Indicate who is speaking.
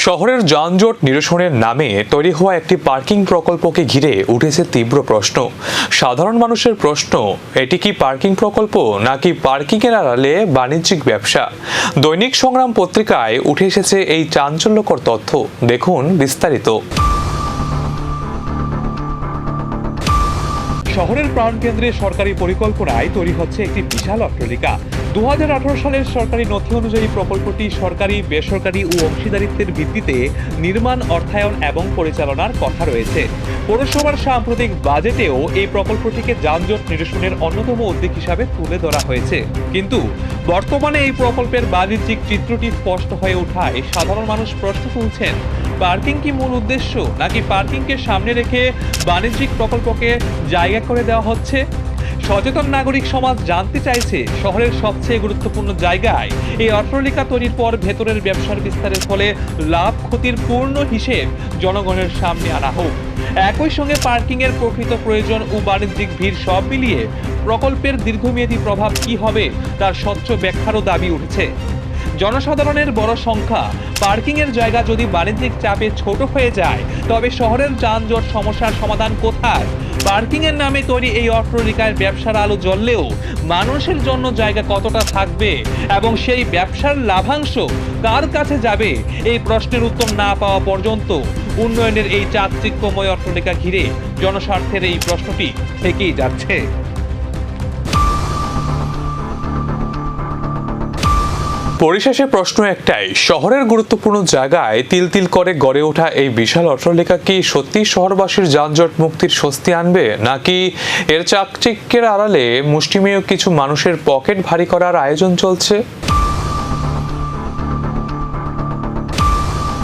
Speaker 1: শহরের যানজট নিরসনের নামে তৈরি হওয়া একটি পার্কিং প্রকল্পকে ঘিরে উঠেছে তীব্র প্রশ্ন। সাধারণ মানুষের প্রশ্ন, এটি কি পার্কিং প্রকল্প নাকি পার্কিংয়ের আড়ালে বাণিজ্যিক ব্যবসা? দৈনিক সংগ্রাম পত্রিকায় উঠে এসেছে এই চাঞ্চল্যকর তথ্য। দেখুন বিস্তারিত। শহরের প্রাণকেন্দ্রে সরকারি পরিকল্পনায় তৈরি হচ্ছে একটি বিশাল অট্টালিকা। 2018 সালের সরকারি নথি অনুযায়ী প্রকল্পটি সরকারি, বেসরকারি ও অংশীদারিত্বের ভিত্তিতে নির্মাণ, অর্থায়ন এবং পরিচালনার কথা রয়েছে। পৌরসভার সাম্প্রতিক বাজেটেও এই প্রকল্পটিকে যানজট নিরসনের অন্যতম উদ্যোগ হিসাবে তুলে ধরা হয়েছে। কিন্তু বর্তমানে এই প্রকল্পের বাণিজ্যিক চিত্রটি স্পষ্ট হয়ে ওঠায় সাধারণ মানুষ প্রশ্ন তুলছেন, পার্কিং কি মূল উদ্দেশ্য নাকি পার্কিংকে সামনে রেখে বাণিজ্যিক প্রকল্পকে জায়গা করে দেওয়া হচ্ছে? সচেতন নাগরিক সমাজ জানতে চাইছে, শহরের সবচেয়ে গুরুত্বপূর্ণ জায়গায় এই অট্টালিকা তৈরির পর ভেতরের ব্যবসার বিস্তারের ফলে লাভ ক্ষতির পূর্ণ হিসেব জনগণের সামনে আনা হোক। একই সঙ্গে পার্কিংয়ের প্রকৃত প্রয়োজন ও বাণিজ্যিক ভিড় সব মিলিয়ে প্রকল্পের দীর্ঘমেয়াদী প্রভাব কি হবে তার স্বচ্ছ ব্যাখ্যারও দাবি উঠছে। জনসাধারণের বড় সংখ্যা, পার্কিংয়ের জায়গা যদি বাণিজ্যিক চাপে ছোট হয়ে যায় তবে শহরের যানজট সমস্যার সমাধান কোথায়? পার্কিংয়ের নামে তৈরি এই অট্টালিকায় ব্যবসার আলো জ্বললেও মানুষের জন্য জায়গা কতটা থাকবে এবং সেই ব্যবসার লাভাংশ কার কাছে যাবে? এই প্রশ্নের উত্তর না পাওয়া পর্যন্ত উন্নয়নের এই চাকচিক্যময় অট্টালিকা ঘিরে জনস্বার্থের এই প্রশ্নটি থেকেই যাচ্ছে। পরিশেষে প্রশ্ন একটাই, শহরের গুরুত্বপূর্ণ জায়গায় তিল তিল করে গড়ে ওঠা এই বিশাল অট্টালিকা কি সত্যি শহরবাসীর যানজট মুক্তির স্বস্তি আনবে, নাকি এর চাকচিক্যের আড়ালে মুষ্টিমেয় কিছু মানুষের পকেট ভারী করার আয়োজন চলছে?